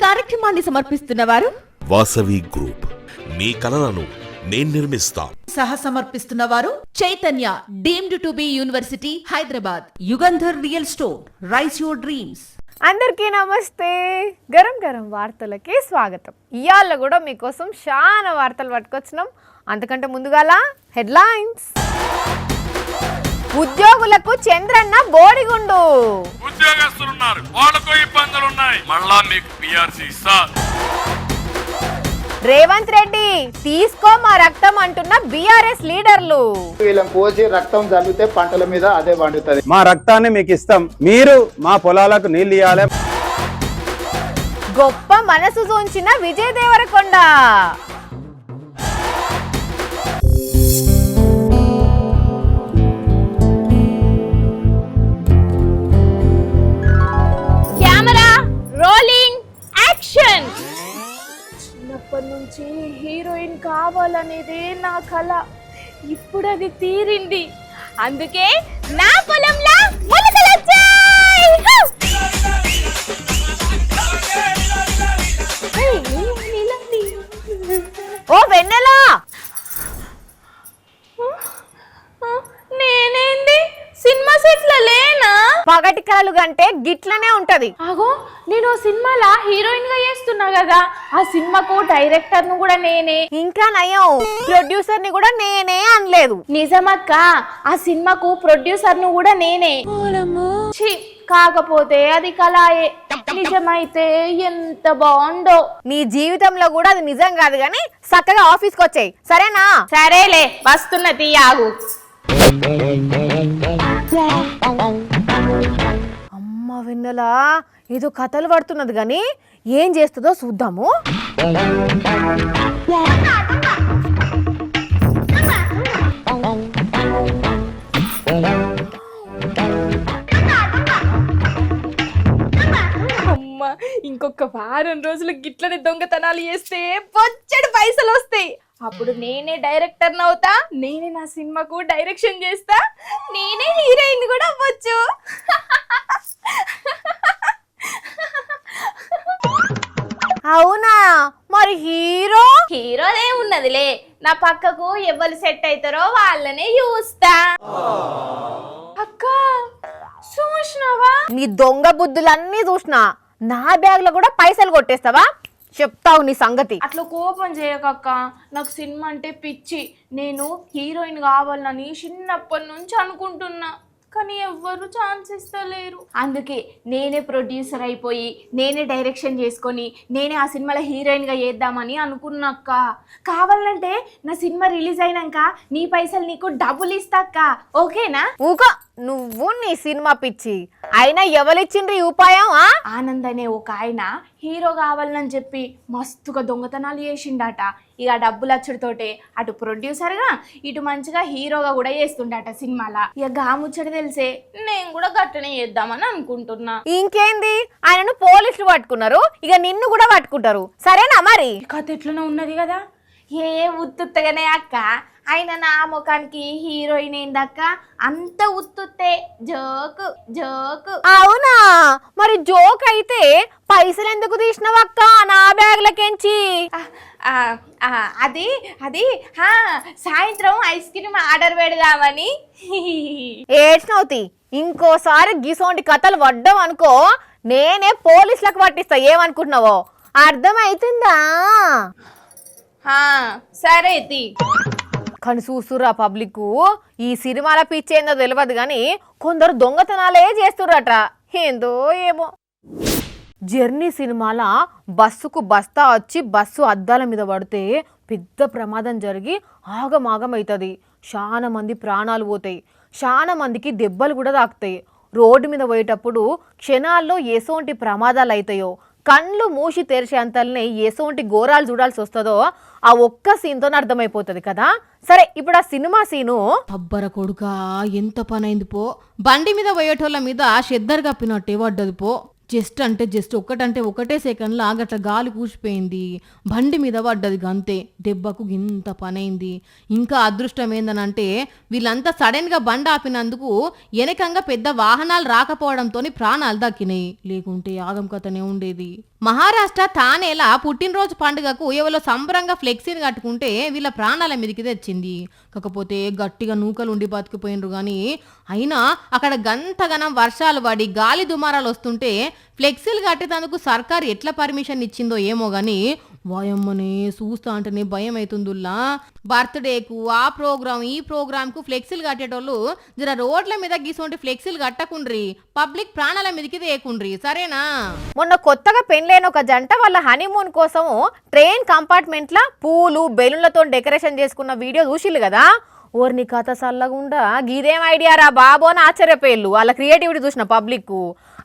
కార్యక్రమాన్ని సమర్పిస్తున్న వారు వాసవి గ్రూప్. మీ కలలను నేను నిర్మిస్తా. సహ సమర్పిస్తున్న వారు Chaitanya deemed to be university Hyderabad. Yugandhar real story, rice your dreams. అందరికీ నమస్తే. గరం గరం వార్తలకి స్వాగతం. ఇవాళ కూడా మీకోసం చాలా వార్తలు పట్టుకొచ్చినాం. అంతకంటే ముందుగాల హెడ్లైన్స్. ఉద్యోగులకు చంద్రన్న బోడిగుండు. ఉద్యోగస్తులున్నారు, వాళ్ళకు ఇబ్బందులు ఉన్నాయి. మళ్ళా మీకు పిఆర్సీ ఇస్తారు. రేవంత్ రెడ్డి తీసుకో మా రక్తం అంటున్న బీఆర్ఎస్ లీడర్లు. వీళ్ళని పోసి రక్తం చల్లితే పంటల మీద అదే పండుతుంది. మా రక్తాన్ని మీకు ఇస్తాం, మీరు మా పొలాలకు నీళ్ళు ఇవ్వాలి. గొప్ప మనసు చూంచిన Vijay Devarakonda. Camera rolling action. చిన్నప్పటి నుంచి హీరోయిన్ కావాలనేదే నా కళ. ఇప్పుడు అది తీరింది. అందుకే నా పొలంలో మొలకలొచ్చాయి. ఓ వెన్నెలా, నేనేంది సినిమా సెట్ల లేనా? పగటి కళలు కంటే గిట్లనే ఉంటది. ఆగో, నేను సినిమాలో హీరోయిన్ గా చేస్తున్నా కదా, ఆ సినిమాకు డైరెక్టర్ ను కూడా నేనే. ఇంకా నయం, ప్రొడ్యూసర్ ని కూడా నేనే అనలేదు. నిజమక్క, ఆ సినిమాకు ప్రొడ్యూసర్ ను కూడా నేనే. ఛీ, కాకపోతే అది కళాయే. నిజమైతే ఎంత బాగుండో. నీ జీవితంలో కూడా అది నిజం కాదు గాని చక్కగా ఆఫీస్కి వచ్చాయి, సరేనా? సరేలే, వస్తున్న తీయాగు. అమ్మ వెన్నెల ఏదో కథలు పడుతున్నది గాని ఏం చేస్తుందో చూద్దాము. అమ్మ, ఇంకొక వారం రోజులు గిట్లనే దొంగతనాలు చేస్తే బొచ్చెడు పైసలు వస్తాయి. అప్పుడు నేనే డైరెక్టర్ అవుతా, నేనే నా సినిమాకు డైరెక్షన్ చేస్తా, నేనే హీరోయిన్ కూడా అవ్వచ్చు. అవునా? మరి హీరోదే ఉన్నదిలే, నా పక్కకు ఎవరు సెట్ అవుతారో వాళ్ళనే చూస్తా. అక్క చూసినావా? నీ దొంగ బుద్ధులన్నీ చూసినా. నా బ్యాగ్ లో కూడా పైసలు కొట్టేస్తావా? చెప్తావు నీ సంగతి. అట్లా కోపం చేయకక్క, నాకు సినిమా అంటే పిచ్చి. నేను హీరోయిన్ కావాలని చిన్నప్పటి నుంచి అనుకుంటున్నా, కానీ ఎవ్వరు ఛాన్స్ ఇస్తలేరు. అందుకే నేనే ప్రొడ్యూసర్ అయిపోయి నేనే డైరెక్షన్ చేసుకొని నేనే ఆ సినిమాలో హీరోయిన్గా చేద్దామని అనుకున్నాక్క. కావాలంటే నా సినిమా రిలీజ్ అయినాక నీ పైసలు నీకు డబ్బులు ఇస్తాక్క, ఓకేనా? ఊక నువ్వు నీ సినిమా పిచ్చి. అయినా ఎవరిచ్చిండ్రు ఈ ఉపాయం? ఆనంద్ అనే ఒక ఆయన హీరో కావాలని చెప్పి మస్తుగా దొంగతనాలు చేసిండట. ఇక డబ్బులు వచ్చుడితోటే అటు ప్రొడ్యూసర్గా ఇటు మంచిగా హీరోగా కూడా చేస్తుండట సినిమాలా. ఇక గాముచ్చడి తెలిసే నేను కూడా గట్టనే చేద్దామని అనుకుంటున్నా. ఇంకేంది, ఆయనను పోలీసులు పట్టుకున్నారు, ఇక నిన్ను కూడా పట్టుకుంటారు, సరేనా? మరి కథ ఎట్లనే ఉన్నది కదా. ఏ ఉత్తుత్తగానే అక్క, ఆయన నా ముఖానికి హీరోయిన్ ఏందక్క, అంత ఉత్తుత్తే. Joke joke. అవునా? మరి జోక్ అయితే పైసలు ఎందుకు తీసినవక్క నా బ్యాగ్లకెంచి? అది అది సాయంత్రం ఐస్ క్రీమ్ ఆర్డర్ పెడదామని. ఏడ్చినవుతి, ఇంకోసారి గిసోంటి కథలు పడ్డాం అనుకో, నేనే పోలీసులకు పట్టిస్తా. ఏమనుకుంటున్నావో అర్థమవుతుందా? సరే తీ. కానీ చూస్తుర్రా పబ్లిక్, ఈ సినిమాల పిచ్చేందో తెలియదు కానీ కొందరు దొంగతనాలే చేస్తుర్రట. ఏందో ఏమో. జర్నీ సినిమాల బస్సుకు బస్తా వచ్చి బస్సు అద్దాల మీద పడితే పెద్ద ప్రమాదం జరిగి ఆగమాగం అవుతుంది. చాలా మంది ప్రాణాలు పోతాయి, చాలా మందికి దెబ్బలు కూడా తాకుతాయి. రోడ్డు మీద పోయేటప్పుడు క్షణాల్లో ఎసోంటి ప్రమాదాలు అవుతాయో, కళ్ళు మూసి తెరిచే అంతల్ని ఎసోంటి ఘోరాలు చూడాల్సి వస్తుందో ఆ ఒక్క సీన్తో అర్థమైపోతుంది కదా. సరే, ఇప్పుడు ఆ సినిమా సీను. అబ్బర కొడుకా, ఎంత పనైంది పో. బండి మీద పోయేటోళ్ళ మీద షెద్దరు కప్పినట్టే పడ్డది పో. జస్ట్ ఒకటే సెకండ్లో గట్ల గాలి కూసిపోయింది, బండి మీద పడ్డది గంతే. దెబ్బకు ఇంత పనైంది. ఇంకా అదృష్టం ఏందనంటే వీళ్ళంతా సడన్గా బండి ఆపినందుకు వెనకంగా పెద్ద వాహనాలు రాకపోవడంతో ప్రాణాలు దక్కినాయి, లేకుంటే ఆగం కథనే ఉండేది. మహారాష్ట్ర తానేలా పుట్టినరోజు పండుగకు ఎవరో సంబరంగా ఫ్లెక్సీని కట్టుకుంటే వీళ్ళ ప్రాణాల మీదకి తెచ్చింది. కాకపోతే గట్టిగా నూకలు ఉండి బతికిపోయినరు కానీ అయినా అక్కడ గంతగనం వర్షాలు పడి గాలి దుమారాలు వస్తుంటే ఫ్లెక్సీలు కట్టేందుకు సర్కారు ఎట్లా పర్మిషన్ ఇచ్చిందో ఏమో గానీ వాయమ్మని చూస్తా అంటేనే భయం అవుతుందిలా. బర్త్డేకు ఆ ప్రోగ్రామ్ ఈ ప్రోగ్రామ్కు ఫ్లెక్సీలు కట్టేటోళ్ళు జర రోడ్ల మీద గీసోంటి ఫ్లెక్సీలు కట్టకుండ్రి, పబ్లిక్ ప్రాణాల మీదకి తేకుండ్రి, సరేనా? మొన్న కొత్తగా పెళ్ళైన ఒక జంట వాళ్ళ హనీమూన్ కోసం ట్రైన్ కంపార్ట్మెంట్ లా పూలు బెలూన్లతో డెకరేషన్ చేసుకున్న వీడియో చూసిల్లు కదా. ఓర్ని కథ సల్లగుండా గీదేం ఐడియా రా బాబో అని ఆశ్చర్యపోయిల్లు వాళ్ళ క్రియేటివిటీ చూసిన పబ్లిక్.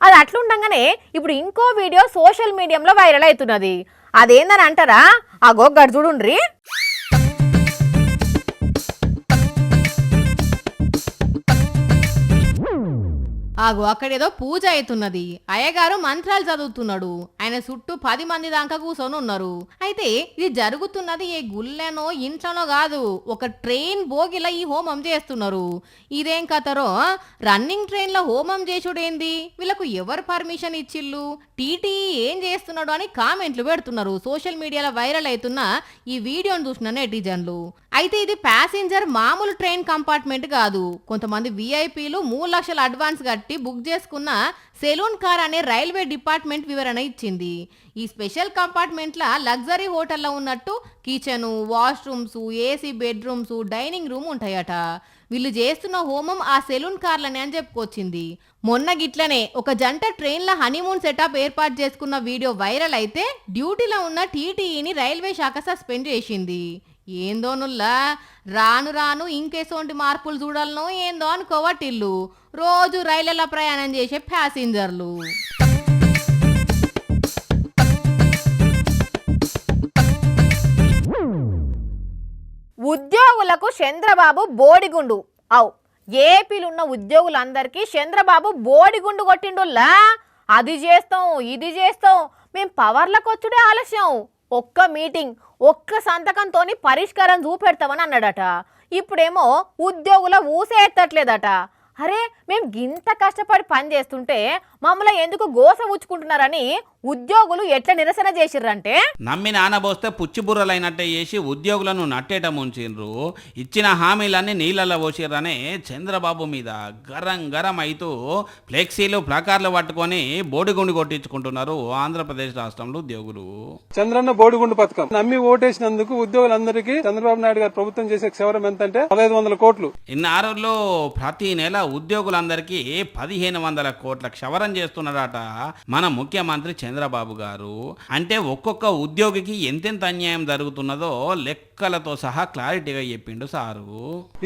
అది అట్లుండగానే ఇప్పుడు ఇంకో వీడియో సోషల్ మీడియాలో వైరల్ అవుతున్నది. అదేందని అంటారా? అగో గడు చూడుండ్రి. ఆగు, అక్కడేదో పూజ అవుతున్నది. అయ్యగారు మంత్రాలు చదువుతున్నాడు. ఆయన చుట్టూ 10 మంది దాకా కూర్చొని ఉన్నారు. అయితే ఇది జరుగుతున్నది ఏ గుళ్ళెనో ఇంట్లోనో కాదు, ఒక ట్రైన్ బోగిలా ఈ హోమం చేస్తున్నారు. ఇదేం కథరో, రన్నింగ్ ట్రైన్ లో హోమం చేసుడేంది, వీళ్ళకు ఎవరు పర్మిషన్ ఇచ్చిళ్ళు, టీటీ ఏం చేస్తున్నాడు అని కామెంట్లు పెడుతున్నారు. సోషల్ మీడియాలో వైరల్ అవుతున్న ఈ వీడియోని చూసిన నెటిజన్లు. అయితే ఇది ప్యాసింజర్ మామూలు ట్రైన్ కంపార్ట్మెంట్ కాదు. కొంతమంది విఐపీలు 3 లక్షల అడ్వాన్స్ కట్టి బుక్ చేసుకున్న సెలూన్ కార్ అనే రైల్వే డిపార్ట్మెంట్ వివరణ ఇచ్చింది. ఈ స్పెషల్ కంపార్ట్మెంట్ల లగ్జరీ హోటల్లో ఉన్నట్టు kitchen, washrooms, AC bedrooms, dining room ఉంటాయట. వీళ్ళు చేస్తున్న హోమం ఆ సెలూన్ కార్లని అని చెప్పుకొచ్చింది. మొన్న గిట్లనే ఒక జంట ట్రైన్ల హనీమూన్ సెటప్ ఏర్పాటు చేసుకున్న వీడియో వైరల్ అయితే డ్యూటీలో ఉన్న టీటీఈని రైల్వే శాఖ సస్పెండ్ చేసింది. ఏందోనుల్లా, రాను రాను ఇంకేసోంటి మార్పులు చూడాలనో ఏందో అనుకోవటిల్లు రోజు రైళ్లలో ప్రయాణం చేసే ప్యాసింజర్లు. ఉద్యోగులకు చంద్రబాబు బోడిగుండు. అవు ఏపీలున్న ఉద్యోగులందరికీ చంద్రబాబు బోడిగుండు కొట్టిండుల్లా. అది చేస్తాం ఇది చేస్తాం, మేం పవర్లకు వచ్చుడే ఆలస్యం, ఒక్క మీటింగ్ ఒక్క సంతకంతోని పరిష్కారం చూపెడతామని అన్నాడట. ఇప్పుడేమో ఉద్యోగుల ఊసే ఎత్తట్లేదట. అరే మేము గింత కష్టపడి పని చేస్తుంటే మమ్మల్ని ఎందుకు గోస ఉచ్చుకుంటున్నారని ఉద్యోగులు ఎట్లా నిరసన చేసిర్రంటే, నమ్మి నానబోస్తే పుచ్చిబుర్రలైనట్టే చేసి ఉద్యోగులను నట్టేట ముంచిండ్రు, ఇచ్చిన హామీలన్నీ నీళ్ళల్లో పోసిర్రని చంద్రబాబు మీద గరం గరం అయితూ ఫ్లెక్సీలు ప్లకార్లు పట్టుకొని బోడిగుండు కొట్టించుకుంటున్నారు ఆంధ్రప్రదేశ్ రాష్ట్రంలో ఉద్యోగులు. చంద్రన్న బోడిగుండు పథకం నమ్మి ఓటేసినందుకు ఉద్యోగులందరికీ చంద్రబాబు నాయుడు గారు ప్రభుత్వం చేసే క్షవరం ఎంతంటే 1500 కోట్లు. ఇన్నారులో ప్రతి నెల ఉద్యోగులందరికీ 1500 కోట్ల క్షవరం చేస్తున్నాడట మన ముఖ్యమంత్రి చంద్రబాబు గారు. అంటే ఒక్కొక్క ఉద్యోగికి ఎంతెంత అన్యాయం జరుగుతున్నదో లెక్కలతో సహా క్లారిటీగా చెప్పిండు సారు.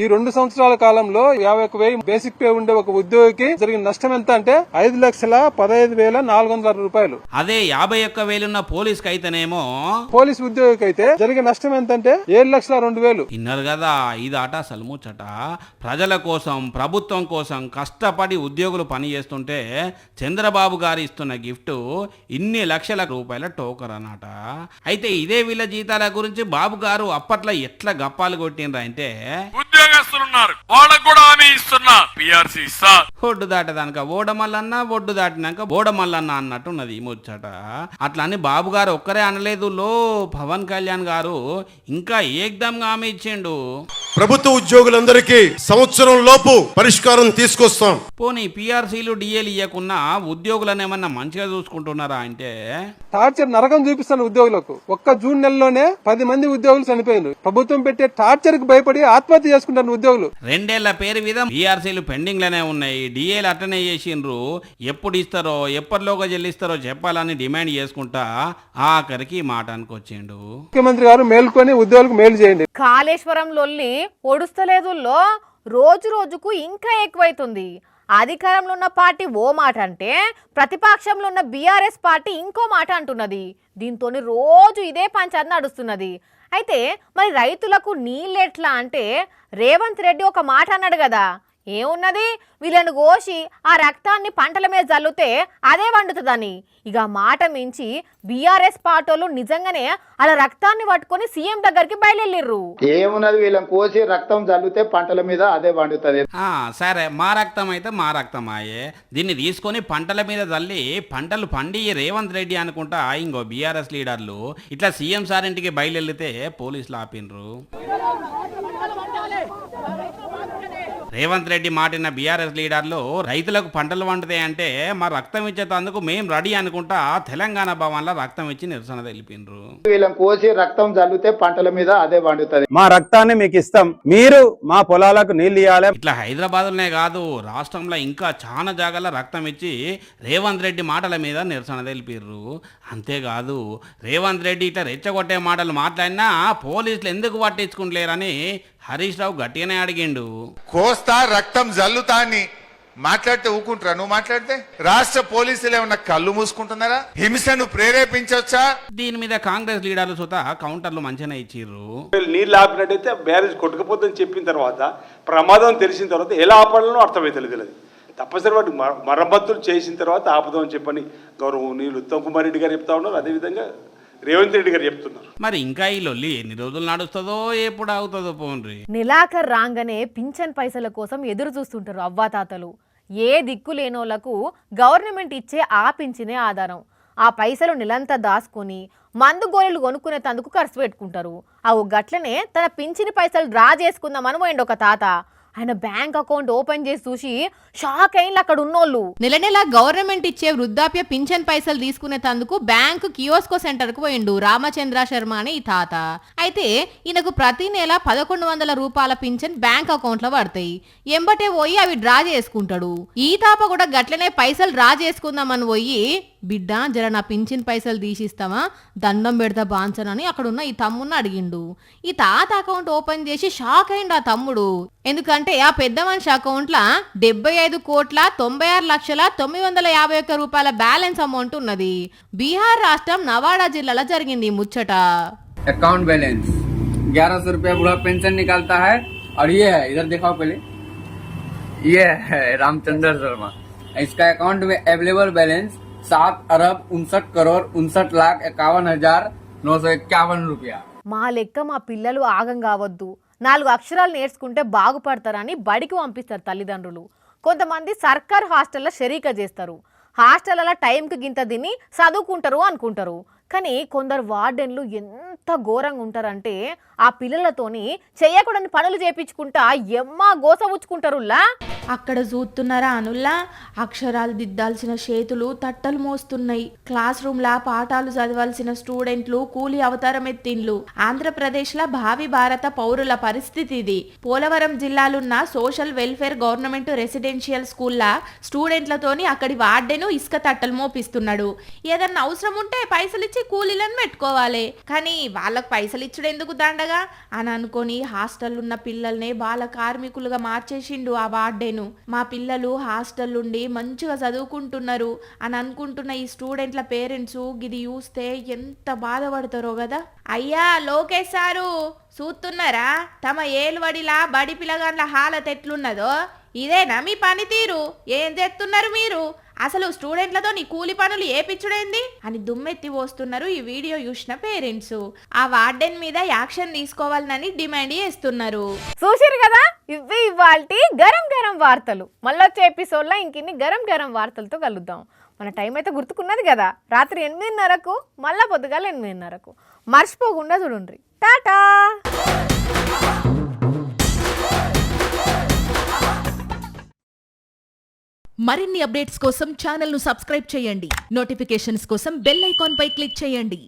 ఈ 2 సంవత్సరాల కాలంలో 51,000 బేసిక్ పే ఉండే ఒక ఉద్యోగికి జరిగిన నష్టం ఎంత అంటే 5,15,400 రూపాయలు. అదే 51,000 ఉన్న పోలీస్ కి అయితేనేమో, పోలీస్ ఉద్యోగికి అయితే జరిగిన నష్టం ఎంతంటే 7,02,000. విన్నారు కదా, ఇదాట అసలు ముచ్చట. ప్రజల కోసం ప్రభుత్వం కోసం కష్టపడి ఉద్యోగులు పని చేస్తుంటే చంద్రబాబు గారు ఇస్తున్న గిఫ్ట్ ఇన్ని లక్షల రూపాయల టోకర్ అన్నట. అయితే ఇదే వీళ్ళ జీతాల గురించి బాబు గారు అప్పట్లో ఎట్లా గప్పాలు కొట్టిండ్రా అంటే, ఉద్యోగస్తులున్నారు వాళ్ళకు కూడా హామీ ఇస్తున్నా, పిఆర్సీ సార్. ఒడ్డు దాటదానిక ఓడమల్లన్న, ఒడ్డు దాటినాక ఓడమల్లన్న అన్నట్టున్నది ఈ ముచ్చట. అట్లా అని బాబు గారు ఒక్కరే అనలేదు లో, పవన్ కళ్యాణ్ గారు ఇంకా ఏకదంగా హామీ ఇచ్చిండు. ప్రభుత్వ ఉద్యోగులందరికీ సంవత్సరం లోపు పరిష్కారం తీసుకొస్తాం. పోనీ పిఆర్సీలు డిఏలు ఇవ్వకున్నా ఉద్యోగులను ఏమన్నా మంచిగా చూసుకుంటున్నారా అంటే, టార్చర్ నరకం చూపిస్తాను ఉద్యోగులకు. ఒక్క జూన్ నెలలోనే 10 మంది ఉద్యోగులు చనిపోయారు. ప్రభుత్వం పెట్టే టార్చర్ కు భయపడి ఆత్మహత్య చేసుకుంటారు ఉద్యోగులు. 2 ఏళ్ల పేరు మీద పిఆర్సీలు పెండింగ్ లోనే ఉన్నాయి, డిఏలు అట్టనే చేసిండ్రు. ఎప్పుడు ఇస్తారో ఎప్పటిలోగా చెల్లిస్తారో చెప్పాలని డిమాండ్ చేసుకుంటా ఆఖరికి మాట అనుకొచ్చిండు. ముఖ్యమంత్రి గారు మేల్కొని ఉద్యోగులకు మేలు చేయండి. కాళేశ్వరం లొల్లి ఒడుస్తలేదుల్లో రోజు రోజుకు ఇంకా ఎక్కువైతుంది. అధికారంలో ఉన్న పార్టీ ఓ మాట అంటే ప్రతిపక్షంలో ఉన్న బీఆర్ఎస్ పార్టీ ఇంకో మాట అంటున్నది. దీంతో రోజు ఇదే పంచాయతీ నడుస్తున్నది. అయితే మరి రైతులకు నీళ్ళెట్లా అంటే రేవంత్ రెడ్డి ఒక మాట అన్నాడు కదా, ఏమున్నది, వీళ్ళని కోసి ఆ రక్తాన్ని పంటల మీద చల్లుతే అదే వండుతుందని. ఇక మాట మించి బీఆర్ఎస్ పార్టీలు నిజంగానే అలా రక్తాన్ని పట్టుకొని సీఎం దగ్గరికి బయలుదేరిర్రు. ఏమున్నది వీళ్ళని కోసి రక్తం చల్లితే పంటల మీద అదే వండుతుంది. సరే, మా రక్తం అయితే మా రక్తం ఆయే. దీన్ని తీసుకొని పంటల మీద చల్లి పంటలు పండి రేవంత్ రెడ్డి అనుకుంటా ఇంకో బీఆర్ఎస్ లీడర్లు ఇట్లా సీఎం సార్ ఇంటికి బయలుదేరితే పోలీసులు ఆపినరు. రేవంత్ రెడ్డి మాటిన బీఆర్ఎస్ లీడర్లు రైతులకు పంటలు వండుతాయంటే మా రక్తం ఇచ్చేందుకు మేం రెడీ అనుకుంటా తెలంగాణ భవన్లో రక్తం ఇచ్చి నిరసన తెలిపినరు. వీళ్ళని కోసి రక్తం చల్లితే పంటల మీద అదే వండుతుంది. మా రక్తాన్ని మీకు ఇస్తాం, మీరు మా పొలాలకు నీళ్ళు ఇవ్వాలి. ఇట్లా హైదరాబాద్లోనే కాదు, రాష్ట్రంలో ఇంకా చాలా జాగాలో రక్తం ఇచ్చి రేవంత్ రెడ్డి మాటల మీద నిరసన తెలిపిర్రు. అంతేకాదు, రేవంత్ రెడ్డి ఇట్లా రెచ్చగొట్టే మాటలు మాట్లాడినా పోలీసులు ఎందుకు పట్టించుకుంటలేరని హరీష్ రావు గట్టిగానే అడిగిండు. కోస్తా రక్తం జల్లుతా అని మాట్లాడితే ఊకుంటారా? నువ్వు మాట్లాడితే రాష్ట్ర పోలీసులు ఏమన్నా కళ్ళు మూసుకుంటున్నారా? హింసను ప్రేరేపించవచ్చా? దీని మీద కాంగ్రెస్ లీడర్లు సుతా కౌంటర్లు మంచిగానే ఇచ్చిర్రు. నీళ్ళు ఆపినట్టయితే బ్యారేజ్ కొట్టుకుపోతుందని చెప్పిన తర్వాత ప్రమాదం తెలిసిన తర్వాత ఎలా ఆపడాలో అర్థమైతలేదు. తెలియదు తప్పనిసరి వాటి మరమ్మతులు చేసిన తర్వాత ఆపుదామని చెప్పని గౌరవనీయులు ఉత్తమ్ కుమార్ రెడ్డి గారు చెప్తా ఉన్నారు, అదేవిధంగా రేవంత్ రెడ్డి గారు చెప్తున్నారు. మరి ఇంకా ఈ లొల్లి ఎన్ని రోజులు నడుస్తుందో ఎప్పుడు ఆగుతుందో పోన్రి. నెలాఖరు రాగానే పింఛన్ పైసల కోసం ఎదురు చూస్తుంటారు అవ్వాతాతలు. ఏ దిక్కు లేనోళ్లకు గవర్నమెంట్ ఇచ్చే ఆ పింఛనే ఆధారం. ఆ పైసలు నెలంతా దాచుకొని మందు గోళీలు కొనుక్కునే తందుకు ఖర్చు పెట్టుకుంటారు. అవు గట్లనే తన పింఛని పైసలు డ్రా చేసుకుందామని పోయిండు ఒక తాత. ఆయన బ్యాంక్ అకౌంట్ ఓపెన్ చేసి చూసి షాక్ అయింది అక్కడ ఉన్నోళ్ళు. నెల నెల గవర్నమెంట్ ఇచ్చే వృద్ధాప్య పింఛన్ పైసలు తీసుకునే తందుకు బ్యాంకు కియోస్కో సెంటర్ కు పోయిండు రామచంద్ర శర్మ అనే ఈ తాత. అయితే ఈయనకు ప్రతి నెల 1100 రూపాయల పింఛన్ బ్యాంక్ అకౌంట్ లో పడతాయి. ఎంబటే పోయి అవి డ్రా చేసుకుంటాడు. ఈ తాప కూడా గట్లనే పైసలు డ్రా చేసుకుందామని పోయి, బిడ్డ జర నా పింఛన్ పైసలు తీసిస్తావా, దండం పెడతా బాంచనని అక్కడున్న ఈ తమ్ముడిని అడిగిండు. ఈ తాత అకౌంట్ ఓపెన్ చేసి షాక్ అయిండు ఆ తమ్ముడు. ఎందుకంటే ఆ పెద్ద మనిషి అకౌంట్ లా 75,96,951 రూపాయల బ్యాలెన్స్ అమౌంట్ ఉన్నది. బీహార్ రాష్ట్రం నవాడా జిల్లాలో జరిగింది ఈ ముచ్చట. अकाउंट बैलेंस 1100 रुपया बुढ़ा पेंशन निकालता है। और ये है, इधर दिखाओ पहले, ये है रामचंद्र शर्मा। इसका अकाउंट में अवेलेबल बैलेंस 7,59,59,51,951 रुपया। మా లెక్క మా పిల్లలు ఆగం కావద్దు, 4 అక్షరాలు నేర్చుకుంటే బాగుపడతారని బడికి పంపిస్తారు తల్లిదండ్రులు. కొంతమంది సర్కార్ హాస్టల్లో షరీక చేస్తారు. హాస్టల్లో టైంకి గింత తిని చదువుకుంటారు అనుకుంటారు. కానీ కొందరు వార్డెన్లు ఎంత ఘోరంగా ఉంటారంటే ఆ పిల్లలతోని చేయకూడని పనులు చేపించుకుంటా ఎమ్మా గోసవుచ్చుకుంటారులా. అక్కడ చూస్తున్నారా అనుల్లా, అక్షరాలు దిద్దాల్సిన చేతులు తట్టలు మోస్తున్నాయి. క్లాస్ రూమ్ లా పాఠాలు చదవాల్సిన స్టూడెంట్లు కూలి అవతారం ఎత్తిండ్లు. ఆంధ్రప్రదేశ్ లా భావి భారత పౌరుల పరిస్థితి ఇది. పోలవరం జిల్లాలున్న సోషల్ వెల్ఫేర్ గవర్నమెంట్ రెసిడెన్షియల్ స్కూల్లా స్టూడెంట్లతోని అక్కడి వార్డెను ఇసుక తట్టలు మోపిస్తున్నాడు. ఏదన్నా అవసరం ఉంటే పైసలు ఇచ్చి కూలీలను పెట్టుకోవాలి, కానీ వాళ్ళకు పైసలు ఇచ్చుడు ఎందుకు దండగా అని అనుకొని హాస్టల్ ఉన్న పిల్లల్ని బాల కార్మికులుగా మార్చేసిండు ఆ వార్డెను. మా పిల్లలు హాస్టల్ ఉండి మంచిగా చదువుకుంటున్నారు అని అనుకుంటున్న ఈ స్టూడెంట్ల పేరెంట్స్ గిది చూస్తే ఎంత బాధపడతారో కదా. అయ్యా లోకేష్ సారు చూస్తున్నారా, తమ ఏలువడిలా బడి పిల్లగాండ్ల హాలత్ ఎట్లున్నదో? ఇదేనా మీ పనితీరు? ఏం చేస్తున్నారు మీరు? అసలు స్టూడెంట్లతో నీ కూలి పనులు ఏపిచ్చుడేంది అని దుమ్మెత్తి పోస్తున్నారు ఈ వీడియో చూసిన పేరెంట్స్. ఆ వార్డెన్ మీద యాక్షన్ తీసుకోవాలని డిమాండ్ చేస్తున్నారు. చూసిరు కదా, ఇవి ఇవాల్టి గరం గరం వార్తలు. మళ్ళీ వచ్చే ఎపిసోడ్లో ఇంకిన్ని గరం గరం వార్తలతో కలుద్దాం. మన టైం అయితే గుర్తుకున్నది కదా, రాత్రి 8:30కు, మళ్ళా పొద్దుగాల 8:30కు. మర్చిపోకుండా చూడండి. టాటా. మరిన్ని అప్డేట్స్ కోసం ఛానల్ ను సబ్స్క్రైబ్ చేయండి. నోటిఫికేషన్స్ కోసం బెల్ ఐకాన్ పై క్లిక్ చేయండి.